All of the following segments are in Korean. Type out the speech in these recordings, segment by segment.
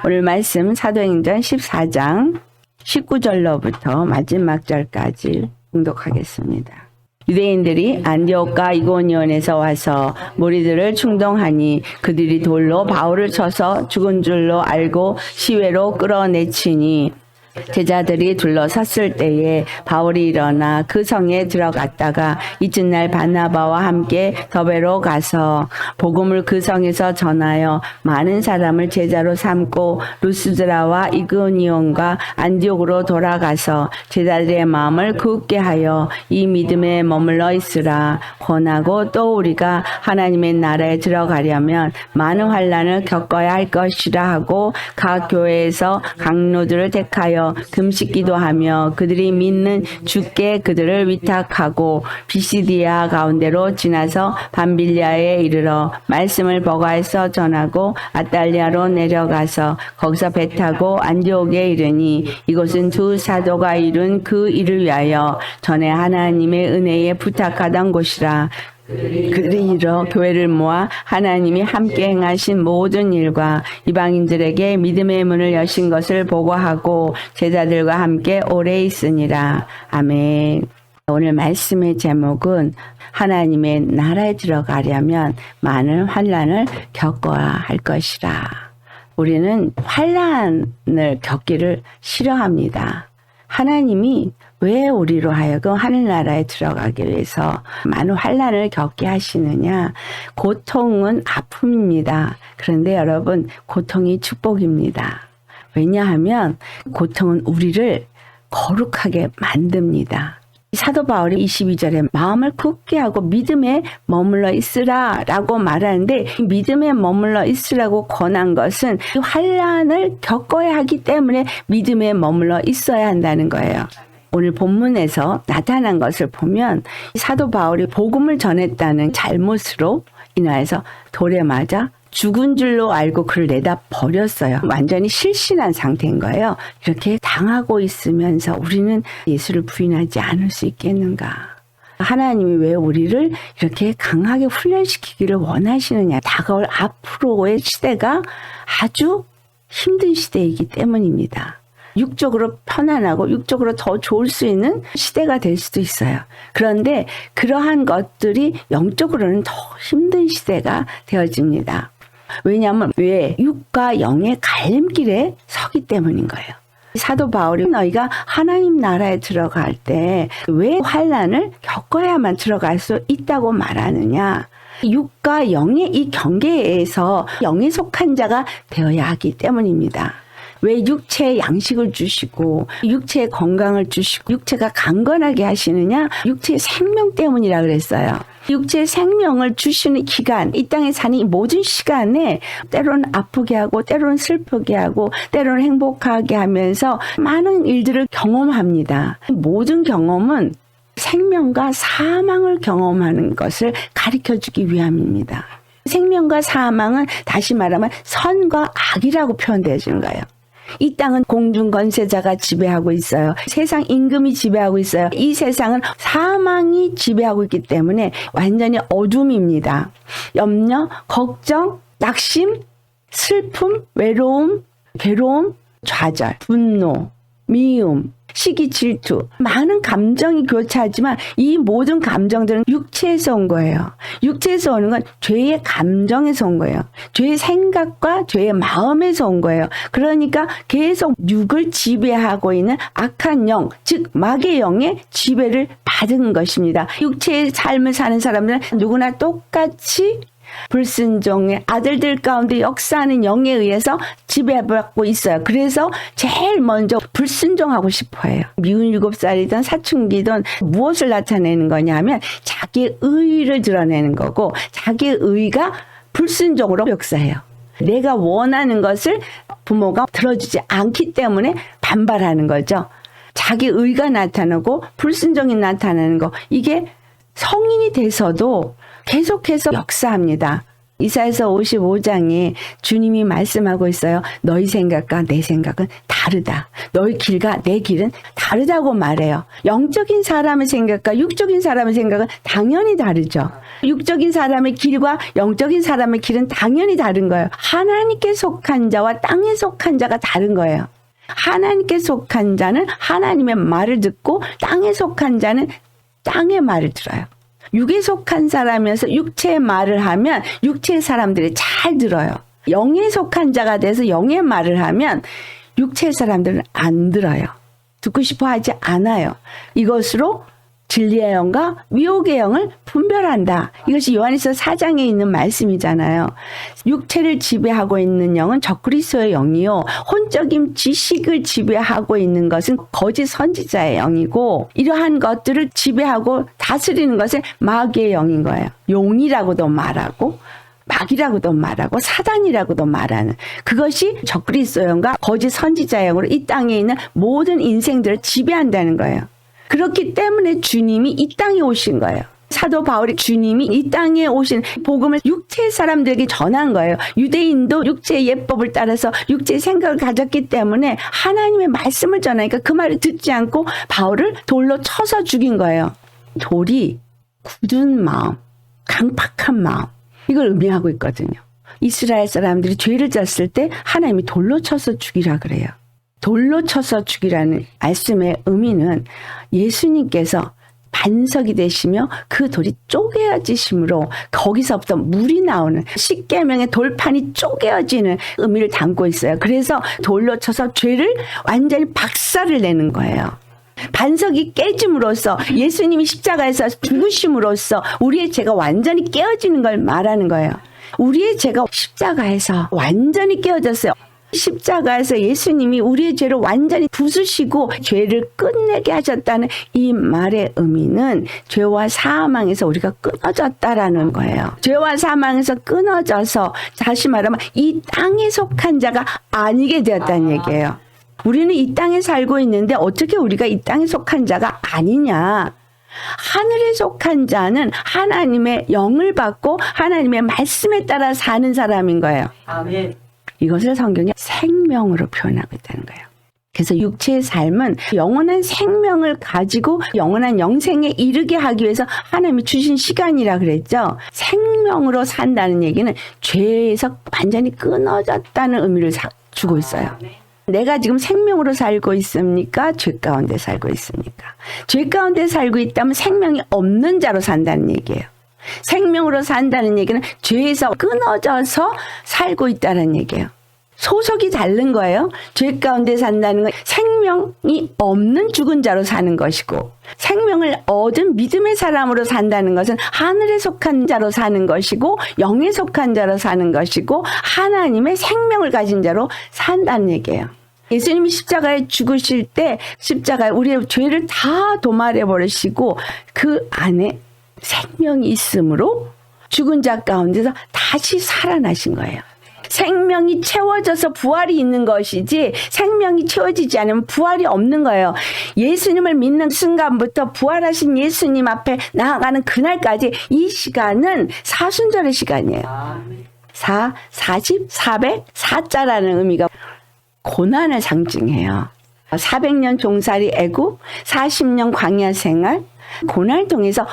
오늘 말씀 사도행전 14장 19절로부터 마지막 절까지 봉독하겠습니다. 유대인들이 안디옥과 이고니온에서 와서 무리들을 충동하니 그들이 돌로 바울을 쳐서 죽은 줄로 알고 시외로 끌어내치니 제자들이 둘러섰을 때에 바울이 일어나 그 성에 들어갔다가 이튿날 바나바와 함께 더베로 가서 복음을 그 성에서 전하여 많은 사람을 제자로 삼고 루스드라와 이고니온과 안디옥으로 돌아가서 제자들의 마음을 굳게 하여 이 믿음에 머물러 있으라. 권하고 또 우리가 하나님의 나라에 들어가려면 많은 환난을 겪어야 할 것이라 하고 각 교회에서 강로들을 택하여 금식 기도하며 그들이 믿는 주께 그들을 위탁하고 비시디아 가운데로 지나서 밤빌리아에 이르러 말씀을 버가에서 전하고 아탈리아로 내려가서 거기서 배 타고 안디옥에 이르니 이곳은 두 사도가 이룬 그 일을 위하여 전에 하나님의 은혜에 부탁하던 곳이라. 그들이 이르러 교회를 모아 하나님이 함께 행하신 모든 일과 이방인들에게 믿음의 문을 여신 것을 보고하고 제자들과 함께 오래 있으니라. 아멘. 오늘 말씀의 제목은 하나님의 나라에 들어가려면 많은 환난을 겪어야 할 것이라. 우리는 환난을 겪기를 싫어합니다. 하나님이 왜 우리로 하여금 하늘나라에 들어가기 위해서 많은 환난을 겪게 하시느냐? 고통은 아픔입니다. 그런데 여러분, 고통이 축복입니다. 왜냐하면 고통은 우리를 거룩하게 만듭니다. 사도 바울이 22절에 마음을 굳게 하고 믿음에 머물러 있으라 라고 말하는데, 믿음에 머물러 있으라고 권한 것은 환난을 겪어야 하기 때문에 믿음에 머물러 있어야 한다는 거예요. 오늘 본문에서 나타난 것을 보면 사도 바울이 복음을 전했다는 잘못으로 인하여서 돌에 맞아 죽은 줄로 알고 그를 내다 버렸어요. 완전히 실신한 상태인 거예요. 이렇게 당하고 있으면서 우리는 예수를 부인하지 않을 수 있겠는가? 하나님이 왜 우리를 이렇게 강하게 훈련시키기를 원하시느냐? 다가올 앞으로의 시대가 아주 힘든 시대이기 때문입니다. 육적으로 편안하고 육적으로 더 좋을 수 있는 시대가 될 수도 있어요. 그런데 그러한 것들이 영적으로는 더 힘든 시대가 되어집니다. 왜냐하면 왜 육과 영의 갈림길에 서기 때문인 거예요. 사도 바울이 너희가 하나님 나라에 들어갈 때 왜 환난을 겪어야만 들어갈 수 있다고 말하느냐? 육과 영의 이 경계에서 영에 속한 자가 되어야 하기 때문입니다. 왜 육체에 양식을 주시고 육체에 건강을 주시고 육체가 강건하게 하시느냐? 육체의 생명 때문이라 그랬어요. 육체의 생명을 주시는 기간, 이 땅에 사는 이 모든 시간에 때로는 아프게 하고 때로는 슬프게 하고 때로는 행복하게 하면서 많은 일들을 경험합니다. 모든 경험은 생명과 사망을 경험하는 것을 가르쳐주기 위함입니다. 생명과 사망은 다시 말하면 선과 악이라고 표현되어지는 거예요. 이 땅은 공중 권세자가 지배하고 있어요. 세상 임금이 지배하고 있어요. 이 세상은 사망이 지배하고 있기 때문에 완전히 어둠입니다. 염려, 걱정, 낙심, 슬픔, 외로움, 괴로움, 좌절, 분노, 미움, 시기, 질투, 많은 감정이 교차하지만 이 모든 감정들은 육체에서 온 거예요. 육체에서 오는 건 죄의 감정에서 온 거예요. 죄의 생각과 죄의 마음에서 온 거예요. 그러니까 계속 육을 지배하고 있는 악한 영, 즉 마귀의 영의 지배를 받은 것입니다. 육체의 삶을 사는 사람들은 누구나 똑같이 불순종의 아들들 가운데 역사하는 영에 의해서 지배받고 있어요. 그래서 제일 먼저 불순종하고 싶어해요. 미운 7살이든 사춘기든 무엇을 나타내는 거냐면 자기의 의의를 드러내는 거고 자기의 의의가 불순종으로 역사해요. 내가 원하는 것을 부모가 들어주지 않기 때문에 반발하는 거죠. 자기 의의가 나타나고 불순종이 나타나는 거, 이게 성인이 돼서도 계속해서 역사합니다. 이사야서 55장에 주님이 말씀하고 있어요. 너희 생각과 내 생각은 다르다. 너희 길과 내 길은 다르다고 말해요. 영적인 사람의 생각과 육적인 사람의 생각은 당연히 다르죠. 육적인 사람의 길과 영적인 사람의 길은 당연히 다른 거예요. 하나님께 속한 자와 땅에 속한 자가 다른 거예요. 하나님께 속한 자는 하나님의 말을 듣고 땅에 속한 자는 땅의 말을 들어요. 육에 속한 사람이어서 육체의 말을 하면 육체의 사람들이 잘 들어요. 영에 속한 자가 돼서 영의 말을 하면 육체의 사람들은 안 들어요. 듣고 싶어 하지 않아요. 이것으로 진리의 영과 미혹의 영을 분별한다. 이것이 요한일서 4장에 있는 말씀이잖아요. 육체를 지배하고 있는 영은 적그리스도의 영이요, 혼적인 지식을 지배하고 있는 것은 거짓 선지자의 영이고, 이러한 것들을 지배하고 다스리는 것은 마귀의 영인 거예요. 용이라고도 말하고 마귀라고도 말하고 사단이라고도 말하는 그것이 적그리스도 영과 거짓 선지자의 영으로 이 땅에 있는 모든 인생들을 지배한다는 거예요. 그렇기 때문에 주님이 이 땅에 오신 거예요. 사도 바울이 주님이 이 땅에 오신 복음을 육체의 사람들에게 전한 거예요. 유대인도 육체의 예법을 따라서 육체의 생각을 가졌기 때문에 하나님의 말씀을 전하니까 그 말을 듣지 않고 바울을 돌로 쳐서 죽인 거예요. 돌이 굳은 마음, 강팍한 마음, 이걸 의미하고 있거든요. 이스라엘 사람들이 죄를 졌을 때 하나님이 돌로 쳐서 죽이라 그래요. 돌로 쳐서 죽이라는 말씀의 의미는 예수님께서 반석이 되시며 그 돌이 쪼개어지심으로 거기서부터 물이 나오는 십계명의 돌판이 쪼개어지는 의미를 담고 있어요. 그래서 돌로 쳐서 죄를 완전히 박살을 내는 거예요. 반석이 깨짐으로써 예수님이 십자가에서 죽으심으로써 우리의 죄가 완전히 깨어지는 걸 말하는 거예요. 우리의 죄가 십자가에서 완전히 깨어졌어요. 십자가에서 예수님이 우리의 죄를 완전히 부수시고 죄를 끝내게 하셨다는 이 말의 의미는 죄와 사망에서 우리가 끊어졌다라는 거예요. 죄와 사망에서 끊어져서 다시 말하면 이 땅에 속한 자가 아니게 되었다는 얘기예요. 우리는 이 땅에 살고 있는데 어떻게 우리가 이 땅에 속한 자가 아니냐? 하늘에 속한 자는 하나님의 영을 받고 하나님의 말씀에 따라 사는 사람인 거예요. 아멘. 이것을 성경이 생명으로 표현하고 있다는 거예요. 그래서 육체의 삶은 영원한 생명을 가지고 영원한 영생에 이르게 하기 위해서 하나님이 주신 시간이라 그랬죠. 생명으로 산다는 얘기는 죄에서 완전히 끊어졌다는 의미를 주고 있어요. 내가 지금 생명으로 살고 있습니까? 죄 가운데 살고 있습니까? 죄 가운데 살고 있다면 생명이 없는 자로 산다는 얘기예요. 생명으로 산다는 얘기는 죄에서 끊어져서 살고 있다는 얘기예요. 소속이 다른 거예요. 죄 가운데 산다는 건 생명이 없는 죽은 자로 사는 것이고, 생명을 얻은 믿음의 사람으로 산다는 것은 하늘에 속한 자로 사는 것이고, 영에 속한 자로 사는 것이고, 하나님의 생명을 가진 자로 산다는 얘기예요. 예수님이 십자가에 죽으실 때 십자가에 우리의 죄를 다 도말해 버리시고 그 안에 생명이 있으므로 죽은 자 가운데서 다시 살아나신 거예요. 생명이 채워져서 부활이 있는 것이지 생명이 채워지지 않으면 부활이 없는 거예요. 예수님을 믿는 순간부터 부활하신 예수님 앞에 나아가는 그날까지 이 시간은 사순절의 시간이에요. 40, 400, 4자라는 의미가 고난을 상징해요. 400년 종살이 애굽, 40년 광야 생활, 고난을 통해서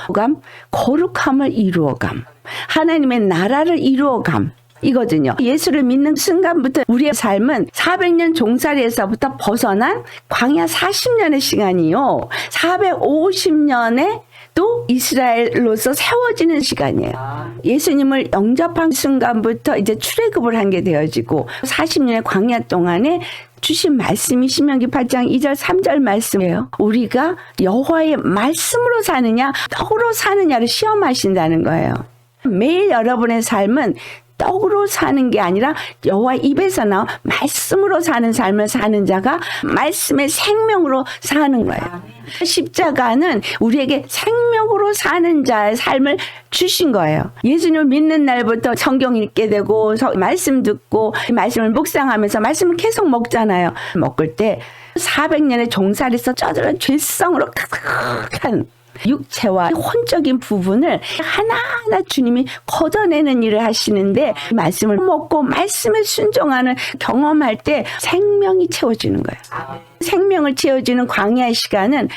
거룩함을 이루어감, 하나님의 나라를 이루어감, 이거든요. 예수를 믿는 순간부터 우리의 삶은 400년 종살이에서부터 벗어난 광야 40년의 시간이요. 450년에 또 이스라엘로서 세워지는 시간이에요. 예수님을 영접한 순간부터 이제 출애굽을 한 게 되어지고 40년의 광야 동안에 주신 말씀이 신명기 8장 2절 3절 말씀이에요. 우리가 여호와의 말씀으로 사느냐 떡으로 사느냐를 시험하신다는 거예요. 매일 여러분의 삶은 떡으로 사는 게 아니라 여호와 입에서 나온 말씀으로 사는 삶을 사는 자가 말씀의 생명으로 사는 거예요. 십자가는 우리에게 생명으로 사는 자의 삶을 주신 거예요. 예수님을 믿는 날부터 성경 읽게 되고 말씀 듣고 말씀을 묵상하면서 말씀을 계속 먹잖아요. 먹을 때 400년의 종살이에서 쩌들은 죄성으로 가득한 육체와 혼적인 부분을 하나하나 주님이 걷어내는 일을 하시는데 말씀을 먹고 말씀에 순종하는 경험할 때 생명이 채워지는 거예요. 생명을 채워주는 광야의 시간은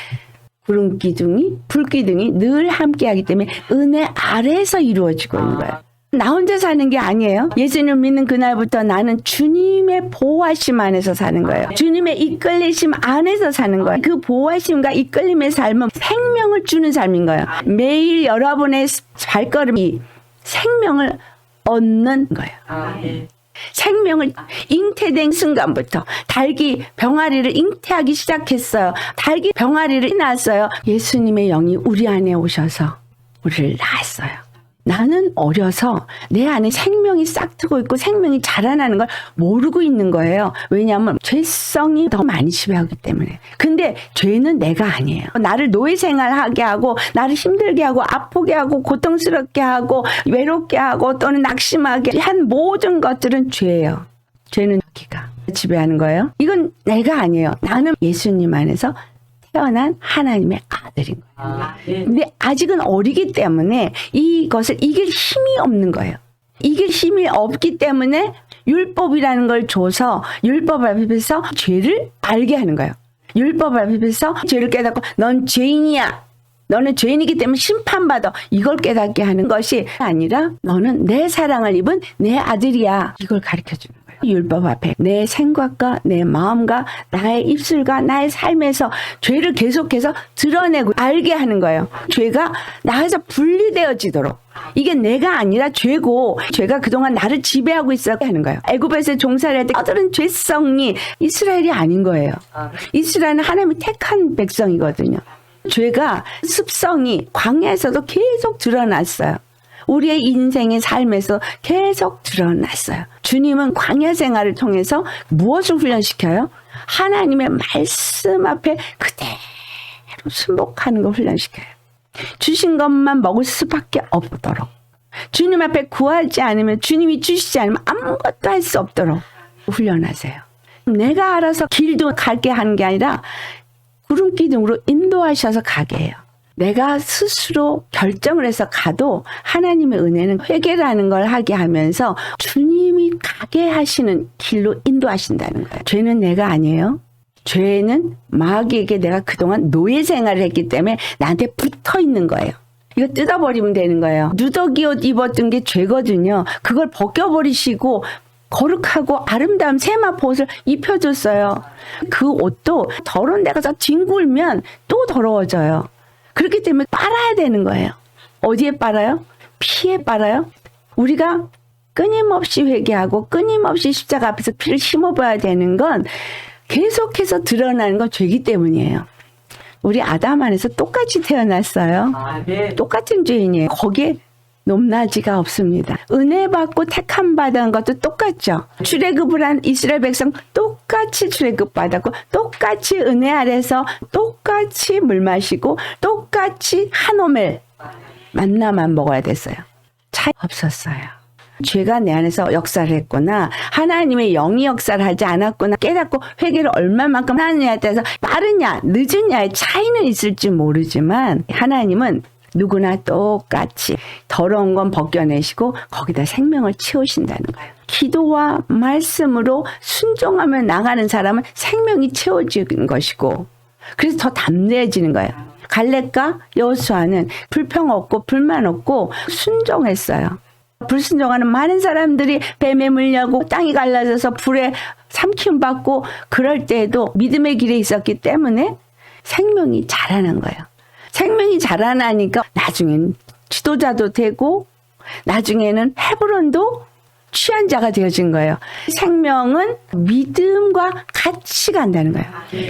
구름 기둥이 불 기둥이 늘 함께하기 때문에 은혜 아래에서 이루어지고 있는 거예요. 나 혼자 사는 게 아니에요. 예수님을 믿는 그날부터 나는 주님의 보호하심 안에서 사는 거예요. 주님의 이끌리심 안에서 사는 거예요. 그 보호하심과 이끌림의 삶은 생명을 주는 삶인 거예요. 매일 여러분의 발걸음이 생명을 얻는 거예요. 생명을 잉태된 순간부터 닭이 병아리를 잉태하기 시작했어요. 닭이 병아리를 낳았어요. 예수님의 영이 우리 안에 오셔서 우리를 낳았어요. 나는 어려서 내 안에 생명이 싹트고 있고 생명이 자라나는 걸 모르고 있는 거예요. 왜냐하면 죄성이 더 많이 지배하기 때문에. 근데 죄는 내가 아니에요. 나를 노예 생활하게 하고 나를 힘들게 하고 아프게 하고 고통스럽게 하고 외롭게 하고 또는 낙심하게 한 모든 것들은 죄예요. 죄는 자기가 지배하는 거예요. 이건 내가 아니에요. 나는 예수님 안에서 태어난 하나님의 아들인 거예요. 근데 아직은 어리기 때문에 이것을 이길 힘이 없는 거예요. 이길 힘이 없기 때문에 율법이라는 걸 줘서 율법 앞에서 죄를 알게 하는 거예요. 율법 앞에서 죄를 깨닫고 넌 죄인이야. 너는 죄인이기 때문에 심판받아. 이걸 깨닫게 하는 것이 아니라 너는 내 사랑을 입은 내 아들이야. 이걸 가르쳐주는 거예요. 율법 앞에 내 생각과 내 마음과 나의 입술과 나의 삶에서 죄를 계속해서 드러내고 알게 하는 거예요. 죄가 나에서 분리되어지도록. 이게 내가 아니라 죄고 죄가 그동안 나를 지배하고 있었게 하는 거예요. 애굽에서 종살이 할 때 그들은 죄성이 이스라엘이 아닌 거예요. 이스라엘은 하나님이 택한 백성이거든요. 죄가 습성이 광야에서도 계속 드러났어요. 우리의 인생의 삶에서 계속 드러났어요. 주님은 광야 생활을 통해서 무엇을 훈련시켜요? 하나님의 말씀 앞에 그대로 순복하는 걸 훈련시켜요. 주신 것만 먹을 수밖에 없도록. 주님 앞에 구하지 않으면 주님이 주시지 않으면 아무것도 할 수 없도록 훈련하세요. 내가 알아서 길도 가게 하는 게 아니라 구름 기둥으로 인도하셔서 가게 해요. 내가 스스로 결정을 해서 가도 하나님의 은혜는 회개라는 걸 하게 하면서 주님이 가게 하시는 길로 인도하신다는 거예요. 죄는 내가 아니에요. 죄는 마귀에게 내가 그동안 노예 생활을 했기 때문에 나한테 붙어 있는 거예요. 이거 뜯어버리면 되는 거예요. 누더기 옷 입었던 게 죄거든요. 그걸 벗겨버리시고 거룩하고 아름다운 세마포 옷을 입혀줬어요. 그 옷도 더러운 데 가서 뒹굴면 또 더러워져요. 그렇기 때문에 빨아야 되는 거예요. 어디에 빨아요? 피에 빨아요. 우리가 끊임없이 회개하고 끊임없이 십자가 앞에서 피를 심어봐야 되는 건 계속해서 드러나는 건 죄이기 때문이에요. 우리 아담 안에서 똑같이 태어났어요. 똑같은 죄인이에요. 거기에 높낮이가 없습니다. 은혜 받고 택함 받은 것도 똑같죠. 출애굽을 한 이스라엘 백성 똑같이 출애굽 받았고 똑같이 은혜 아래서 똑같이 물 마시고 똑같이 한 오멜 만나만 먹어야 됐어요. 차이 없었어요. 죄가 내 안에서 역사를 했구나. 하나님의 영이 역사를 하지 않았구나. 깨닫고 회개를 얼마만큼 하느냐에 따라서 빠르냐 늦으냐의 차이는 있을지 모르지만 하나님은 누구나 똑같이 더러운 건 벗겨내시고 거기다 생명을 채우신다는 거예요. 기도와 말씀으로 순종하며 나가는 사람은 생명이 채워지는 것이고 그래서 더 담대해지는 거예요. 갈렙과 여호수아는 불평 없고 불만 없고 순종했어요. 불순종하는 많은 사람들이 뱀에 물려고 땅이 갈라져서 불에 삼키움 받고 그럴 때에도 믿음의 길에 있었기 때문에 생명이 자라는 거예요. 생명이 자라나니까 나중엔 지도자도 되고 나중에는 헤브론도 취한 자가 되어진 거예요. 생명은 믿음과 같이 간다는 거예요.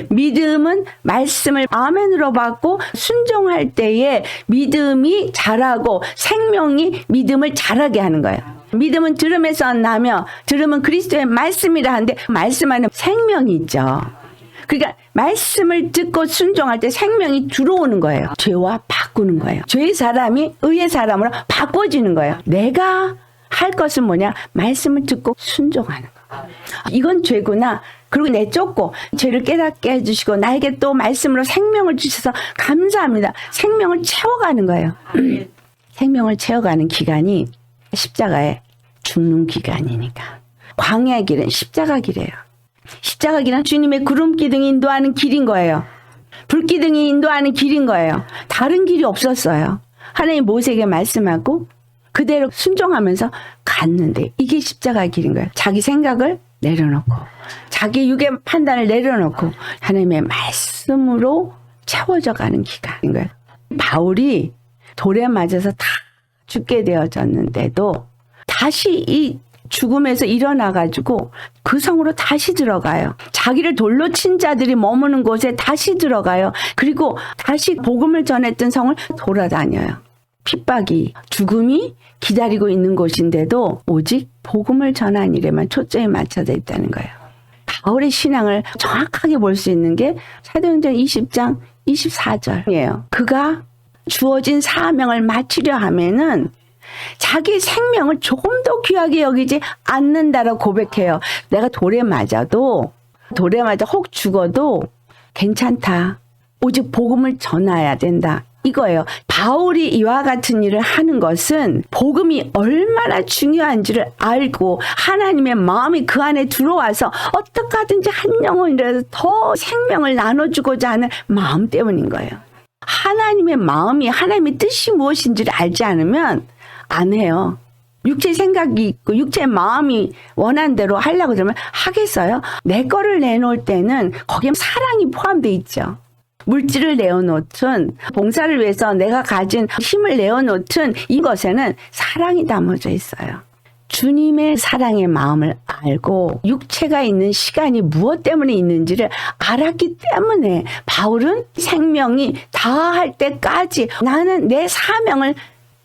믿음은 말씀을 아멘으로 받고 순종할 때에 믿음이 자라고 생명이 믿음을 자라게 하는 거예요. 믿음은 들음에서 나며 들음은 그리스도의 말씀이라 하는데 말씀 안에 생명이 있죠. 그러니까 말씀을 듣고 순종할 때 생명이 들어오는 거예요. 죄와 바꾸는 거예요. 죄의 사람이 의의 사람으로 바꿔지는 거예요. 내가 할 것은 뭐냐? 말씀을 듣고 순종하는 거. 이건 죄구나. 그리고 내쫓고 죄를 깨닫게 해주시고 나에게 또 말씀으로 생명을 주셔서 감사합니다. 생명을 채워가는 거예요. 생명을 채워가는 기간이 십자가에 죽는 기간이니까. 광야의 길은 십자가 길이에요. 십자가 길은 주님의 구름 기둥이 인도하는 길인 거예요. 불 기둥이 인도하는 길인 거예요. 다른 길이 없었어요. 하나님 모세에게 말씀하고 그대로 순종하면서 갔는데 이게 십자가 길인 거예요. 자기 생각을 내려놓고 자기 육의 판단을 내려놓고 하나님의 말씀으로 채워져 가는 기간인 거예요. 바울이 돌에 맞아서 다 죽게 되어졌는데도 다시 이 죽음에서 일어나가지고 그 성으로 다시 들어가요. 자기를 돌로 친 자들이 머무는 곳에 다시 들어가요. 그리고 다시 복음을 전했던 성을 돌아다녀요. 핍박이, 죽음이 기다리고 있는 곳인데도 오직 복음을 전한 일에만 초점이 맞춰져 있다는 거예요. 바울의 신앙을 정확하게 볼 수 있는 게 사도행전 20장 24절이에요. 그가 주어진 사명을 마치려 하면은 자기 생명을 조금 더 귀하게 여기지 않는다라고 고백해요. 내가 돌에 맞아 혹 죽어도 괜찮다. 오직 복음을 전해야 된다. 이거예요. 바울이 이와 같은 일을 하는 것은 복음이 얼마나 중요한지를 알고 하나님의 마음이 그 안에 들어와서 어떻게 하든지 한 영혼이라도 더 생명을 나눠주고자 하는 마음 때문인 거예요. 하나님의 마음이 하나님의 뜻이 무엇인지를 알지 않으면 안 해요. 육체 생각이 있고 육체 마음이 원한 대로 하려고 그러면 하겠어요? 내 거를 내놓을 때는 거기에 사랑이 포함되어 있죠. 물질을 내어놓든 봉사를 위해서 내가 가진 힘을 내어놓든 이것에는 사랑이 담아져 있어요. 주님의 사랑의 마음을 알고 육체가 있는 시간이 무엇 때문에 있는지를 알았기 때문에 바울은 생명이 다할 때까지 나는 내 사명을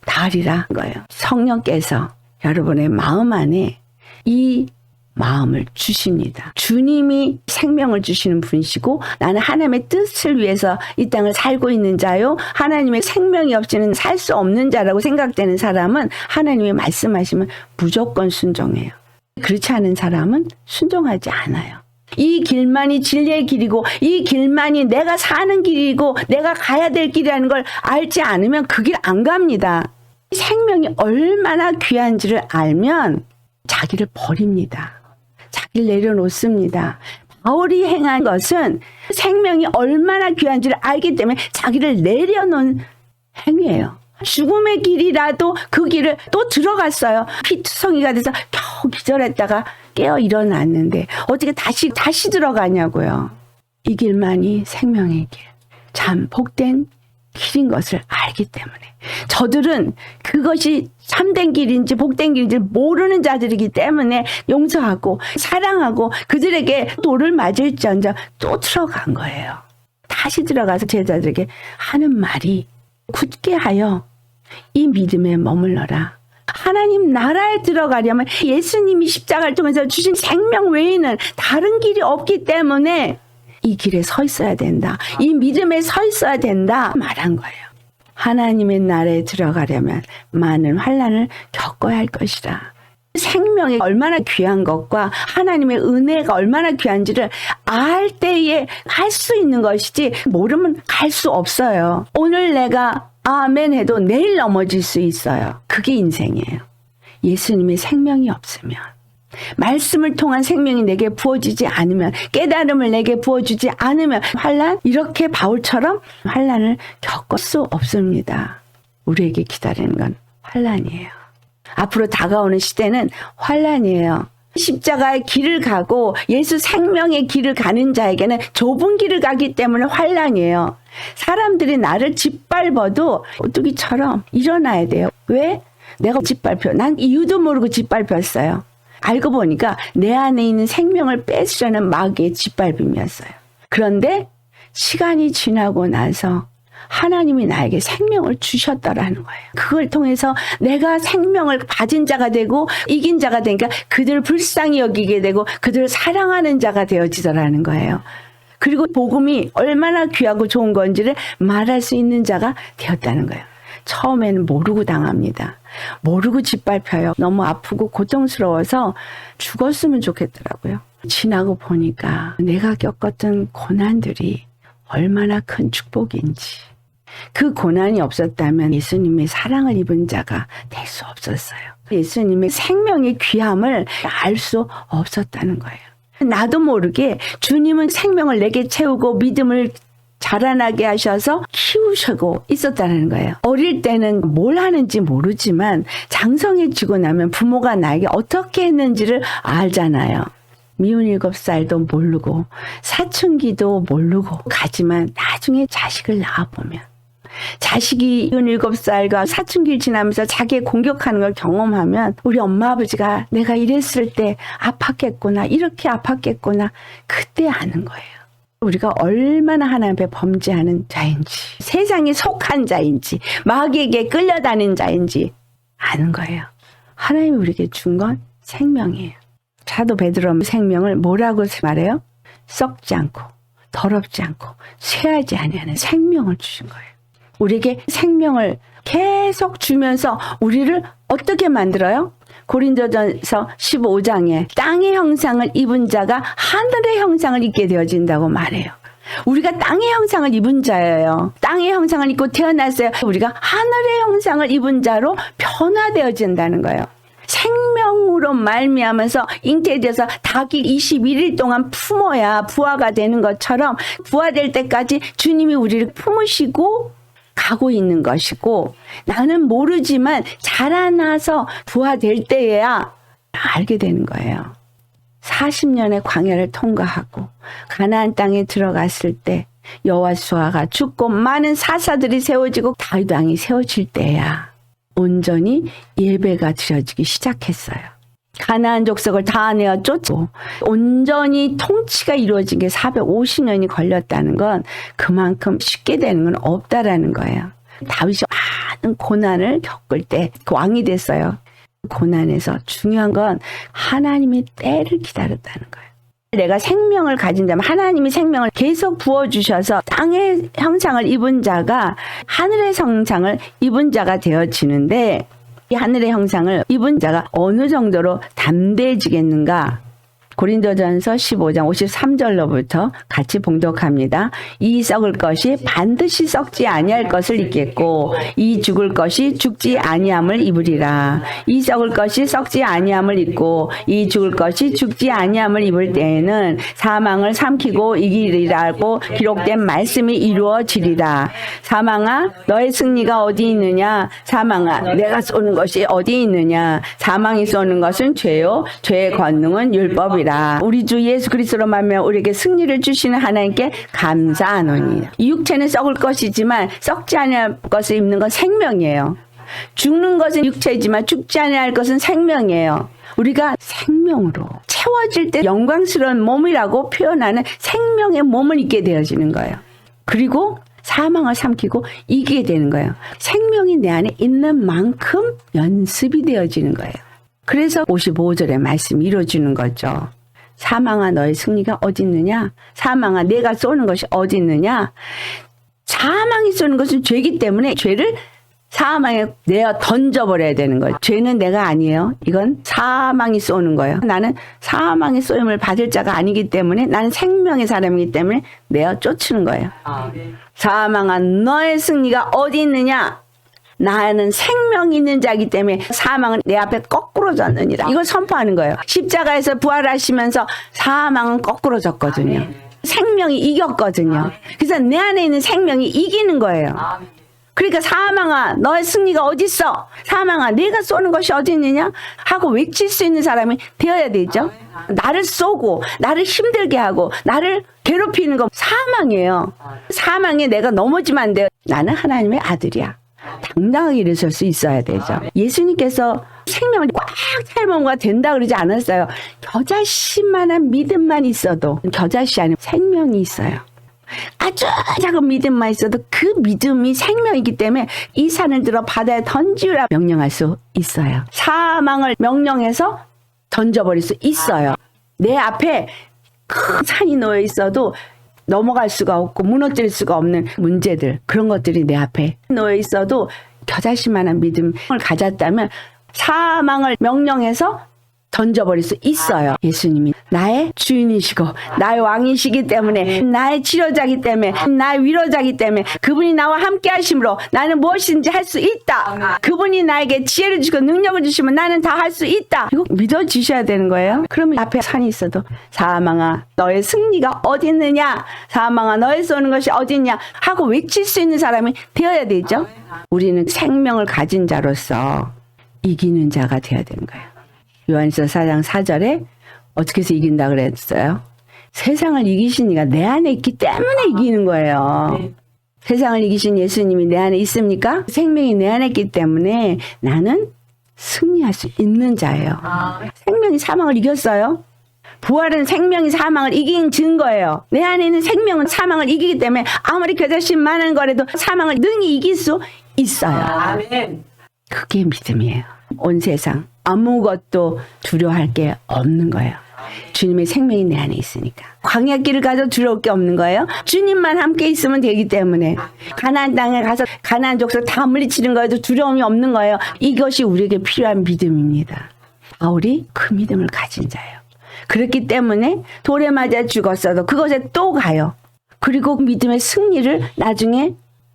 다하리라 거예요. 성령께서 여러분의 마음 안에 이 마음을 주십니다. 주님이 생명을 주시는 분이시고 나는 하나님의 뜻을 위해서 이 땅을 살고 있는 자요. 하나님의 생명이 없이는 살 수 없는 자라고 생각되는 사람은 하나님이 말씀하시면 무조건 순종해요. 그렇지 않은 사람은 순종하지 않아요. 이 길만이 진리의 길이고 이 길만이 내가 사는 길이고 내가 가야 될 길이라는 걸 알지 않으면 그 길 안 갑니다. 생명이 얼마나 귀한지를 알면 자기를 버립니다. 자기를 내려놓습니다. 바울이 행한 것은 생명이 얼마나 귀한지를 알기 때문에 자기를 내려놓은 행위예요. 죽음의 길이라도 그 길을 또 들어갔어요. 피투성이가 돼서 겨우 기절했다가 깨어 일어났는데 어떻게 다시 들어가냐고요. 이 길만이 생명의 길. 참 복된 길인 것을 알기 때문에 저들은 그것이 참된 길인지 복된 길인지 모르는 자들이기 때문에 용서하고 사랑하고 그들에게 돌을 맞을지언정 또 들어간 거예요. 다시 들어가서 제자들에게 하는 말이 굳게 하여 이 믿음에 머물러라. 하나님 나라에 들어가려면 예수님이 십자가를 통해서 주신 생명 외에는 다른 길이 없기 때문에 이 길에 서 있어야 된다. 이 믿음에 서 있어야 된다. 말한 거예요. 하나님의 나라에 들어가려면 많은 환난을 겪어야 할 것이라. 생명이 얼마나 귀한 것과 하나님의 은혜가 얼마나 귀한지를 알 때에 할 수 있는 것이지 모르면 갈 수 없어요. 오늘 내가 아멘 해도 내일 넘어질 수 있어요. 그게 인생이에요. 예수님의 생명이 없으면 말씀을 통한 생명이 내게 부어지지 않으면 깨달음을 내게 부어주지 않으면 환난 이렇게 바울처럼 환난을 겪을 수 없습니다. 우리에게 기다리는 건 환난이에요. 앞으로 다가오는 시대는 환난이에요. 십자가의 길을 가고 예수 생명의 길을 가는 자에게는 좁은 길을 가기 때문에 환난이에요. 사람들이 나를 짓밟아도 오뚜기처럼 일어나야 돼요. 왜? 내가 짓밟혀. 난 이유도 모르고 짓밟혔어요. 알고 보니까 내 안에 있는 생명을 뺏으려는 마귀의 짓밟음이었어요. 그런데 시간이 지나고 나서 하나님이 나에게 생명을 주셨더라는 거예요. 그걸 통해서 내가 생명을 가진 자가 되고 이긴 자가 되니까 그들을 불쌍히 여기게 되고 그들을 사랑하는 자가 되어지더라는 거예요. 그리고 복음이 얼마나 귀하고 좋은 건지를 말할 수 있는 자가 되었다는 거예요. 처음에는 모르고 당합니다. 모르고 짓밟혀요. 너무 아프고 고통스러워서 죽었으면 좋겠더라고요. 지나고 보니까 내가 겪었던 고난들이 얼마나 큰 축복인지, 그 고난이 없었다면 예수님의 사랑을 입은 자가 될 수 없었어요. 예수님의 생명의 귀함을 알 수 없었다는 거예요. 나도 모르게 주님은 생명을 내게 채우고 믿음을 자라나게 하셔서 키우시고 있었다는 거예요. 어릴 때는 뭘 하는지 모르지만 장성해지고 나면 부모가 나에게 어떻게 했는지를 알잖아요. 미운 7살도 모르고 사춘기도 모르고 가지만 나중에 자식을 낳아보면, 자식이 7살과 사춘기를 지나면서 자기의 공격하는 걸 경험하면 우리 엄마 아버지가 내가 이랬을 때 아팠겠구나, 이렇게 아팠겠구나, 그때 아는 거예요. 우리가 얼마나 하나님 앞에 범죄하는 자인지, 세상에 속한 자인지, 마귀에게 끌려다니는 자인지 아는 거예요. 하나님이 우리에게 준 건 생명이에요. 사도 베드로 생명을 뭐라고 말해요? 썩지 않고 더럽지 않고 쇠하지 아니하는 생명을 주신 거예요. 우리에게 생명을 계속 주면서 우리를 어떻게 만들어요? 고린도전서 15장에 땅의 형상을 입은 자가 하늘의 형상을 입게 되어진다고 말해요. 우리가 땅의 형상을 입은 자예요. 땅의 형상을 입고 태어났어요. 우리가 하늘의 형상을 입은 자로 변화되어진다는 거예요. 생명으로 말미암아서 잉태돼서 닭이 21일 동안 품어야 부화가 되는 것처럼 부화될 때까지 주님이 우리를 품으시고 가고 있는 것이고, 나는 모르지만 자라나서 부화될 때에야 알게 되는 거예요. 40년의 광야를 통과하고 가나안 땅에 들어갔을 때 여호수아가 죽고 많은 사사들이 세워지고 다윗 왕이 세워질 때야 온전히 예배가 드려지기 시작했어요. 가나안 족속을 다 내어 쫓고 온전히 통치가 이루어진 게 450년이 걸렸다는 건 그만큼 쉽게 되는 건 없다라는 거예요. 다윗이 많은 고난을 겪을 때 그 왕이 됐어요. 고난에서 중요한 건 하나님의 때를 기다렸다는 거예요. 내가 생명을 가진다면 하나님이 생명을 계속 부어주셔서 땅의 형상을 입은 자가 하늘의 형상을 입은 자가 되어지는데, 이 하늘의 형상을 입은 자가 어느 정도로 담대해지겠는가? 고린도전서 15장 53절로부터 같이 봉독합니다. 이 썩을 것이 반드시 썩지 아니할 것을 입겠고 이 죽을 것이 죽지 아니함을 입으리라. 이 썩을 것이 썩지 아니함을 입고 이 죽을 것이 죽지 아니함을 입을 때에는 사망을 삼키고 이기리라고 기록된 말씀이 이루어지리라. 사망아 너의 승리가 어디 있느냐? 사망아 내가 쏘는 것이 어디 있느냐? 사망이 쏘는 것은 죄요 죄의 권능은 율법이라. 우리 주 예수 그리스도로 말미암아 우리에게 승리를 주시는 하나님께 감사하노니. 이 육체는 썩을 것이지만 썩지 아니할 것을 입는 건 생명이에요. 죽는 것은 육체이지만 죽지 아니할 것은 생명이에요. 우리가 생명으로 채워질 때 영광스러운 몸이라고 표현하는 생명의 몸을 입게 되어지는 거예요. 그리고 사망을 삼키고 이기게 되는 거예요. 생명이 내 안에 있는 만큼 연습이 되어지는 거예요. 그래서 55절의 말씀이 이루어지는 거죠. 사망아 너의 승리가 어디 있느냐? 사망아 내가 쏘는 것이 어디 있느냐? 사망이 쏘는 것은 죄이기 때문에 죄를 사망에 내어 던져버려야 되는 거예요. 죄는 내가 아니에요. 이건 사망이 쏘는 거예요. 나는 사망의 쏘임을 받을 자가 아니기 때문에, 나는 생명의 사람이기 때문에 내어 쫓는 거예요. 사망아 너의 승리가 어디 있느냐? 나는 생명이 있는 자이기 때문에 사망은 내 앞에 거꾸로 졌느니라. 이걸 선포하는 거예요. 십자가에서 부활하시면서 사망은 거꾸로 졌거든요. 생명이 이겼거든요. 그래서 내 안에 있는 생명이 이기는 거예요. 그러니까 사망아 너의 승리가 어디 있어? 사망아 내가 쏘는 것이 어디 있느냐? 하고 외칠 수 있는 사람이 되어야 되죠. 나를 쏘고 나를 힘들게 하고 나를 괴롭히는 건 사망이에요. 사망에 내가 넘어지면 안 돼요. 나는 하나님의 아들이야. 당당하게 일어설 수 있어야 되죠. 예수님께서 생명을 꽉 찰모가 된다 그러지 않았어요. 겨자씨만한 믿음만 있어도, 겨자씨 안에 생명이 있어요. 아주 작은 믿음만 있어도 그 믿음이 생명이기 때문에 이 산을 들어 바다에 던지라 명령할 수 있어요. 사망을 명령해서 던져버릴 수 있어요. 내 앞에 큰 산이 놓여 있어도 넘어갈 수가 없고 무너질 수가 없는 문제들, 그런 것들이 내 앞에 놓여 있어도 겨자씨만한 믿음을 가졌다면 사망을 명령해서 던져버릴 수 있어요. 예수님이 나의 주인이시고 나의 왕이시기 때문에, 나의 치료자기 때문에, 나의 위로자기 때문에, 그분이 나와 함께 하심으로 나는 무엇인지 할 수 있다. 그분이 나에게 지혜를 주고 능력을 주시면 나는 다 할 수 있다. 이거 믿어주셔야 되는 거예요. 그러면 앞에 산이 있어도 사망아 너의 승리가 어디 있느냐, 사망아 너의 쏘는 것이 어디 있냐 하고 외칠 수 있는 사람이 되어야 되죠. 우리는 생명을 가진 자로서 이기는 자가 되어야 되는 거예요. 요한일서 4장 4절에 어떻게 해서 이긴다 그랬어요? 세상을 이기신 이가 내 안에 있기 때문에 이기는 거예요. 네. 세상을 이기신 예수님이 내 안에 있습니까? 생명이 내 안에 있기 때문에 나는 승리할 수 있는 자예요. 생명이 사망을 이겼어요. 부활은 생명이 사망을 이긴 증거예요. 내 안에 있는 생명은 사망을 이기기 때문에 아무리 겨자씨 많은 거라도 사망을 능히 이길 수 있어요. 아멘. 그게 믿음이에요. 온 세상 아무것도 두려워할 게 없는 거예요. 주님의 생명이 내 안에 있으니까. 광야길을 가서 두려울 게 없는 거예요. 주님만 함께 있으면 되기 때문에. 가나안 땅에 가서 가나안 족속 다 물리치는 거에도 두려움이 없는 거예요. 이것이 우리에게 필요한 믿음입니다. 바울이 그 믿음을 가진 자예요. 그렇기 때문에 돌에 맞아 죽었어도 그것에 또 가요. 그리고 믿음의 승리를 나중에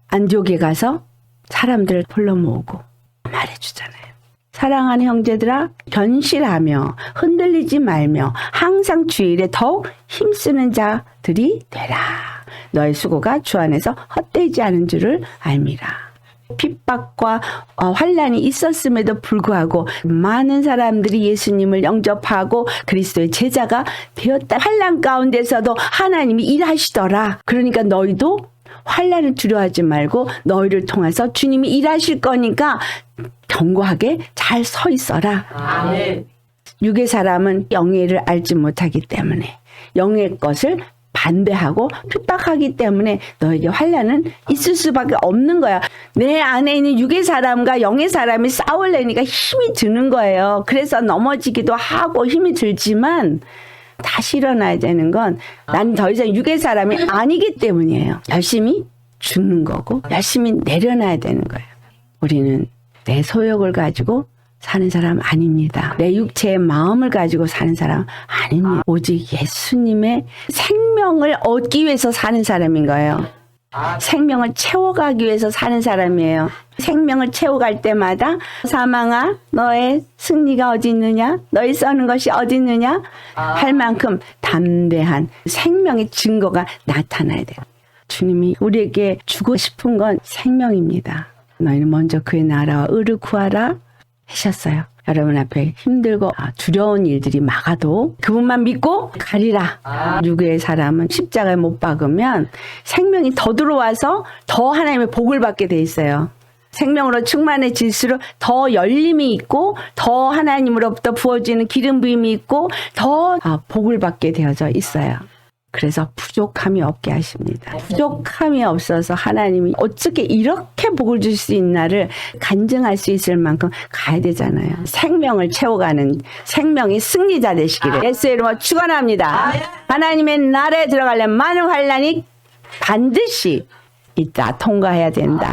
안디옥에 가서 사람들을 불러 모으고 말해주잖아요. 사랑하는 형제들아, 견실하며 흔들리지 말며 항상 주일에 더욱 힘쓰는 자들이 되라. 너의 수고가 주 안에서 헛되지 않은 줄을 알미라. 핍박과 환난이 있었음에도 불구하고 많은 사람들이 예수님을 영접하고 그리스도의 제자가 되었다. 환난 가운데서도 하나님이 일하시더라. 그러니까 너희도 환난을 두려워하지 말고 너희를 통해서 주님이 일하실 거니까 견고하게 잘 서 있어라. 아멘. 육의 사람은 영의 일을 알지 못하기 때문에 영의 것을 반대하고 핍박하기 때문에 너에게 환난은 있을 수밖에 없는 거야. 내 안에 있는 육의 사람과 영의 사람이 싸우려니까 힘이 드는 거예요. 그래서 넘어지기도 하고 힘이 들지만 다시 일어나야 되는 건 난 더 이상 육의 사람이 아니기 때문이에요. 열심히 죽는 거고 열심히 내려놔야 되는 거예요. 우리는 내 소욕을 가지고 사는 사람 아닙니다. 내 육체의 마음을 가지고 사는 사람 아닙니다. 오직 예수님의 생명을 얻기 위해서 사는 사람인 거예요. 생명을 채워가기 위해서 사는 사람이에요. 생명을 채워갈 때마다 사망아 너의 승리가 어디 있느냐, 너의 써는 것이 어디 있느냐 할 만큼 담대한 생명의 증거가 나타나야 돼요. 주님이 우리에게 주고 싶은 건 생명입니다. 너희는 먼저 그의 나라와 의를 구하라 하셨어요. 여러분 앞에 힘들고 두려운 일들이 막아도 그분만 믿고 가리라. 육의 사람은 십자가에 못 박으면 생명이 더 들어와서 더 하나님의 복을 받게 돼 있어요. 생명으로 충만해질수록 더 열림이 있고 더 하나님으로부터 부어지는 기름 부음이 있고 더 복을 받게 되어져 있어요. 그래서 부족함이 없게 하십니다. 부족함이 없어서 하나님이 어떻게 이렇게 복을 줄 수 있나를 간증할 수 있을 만큼 가야 되잖아요. 생명을 채워가는 생명의 승리자 되시기를 예수의 이름으로 축원합니다. 하나님의 나라에 들어가려면 많은 환난이 반드시 있다. 통과해야 된다.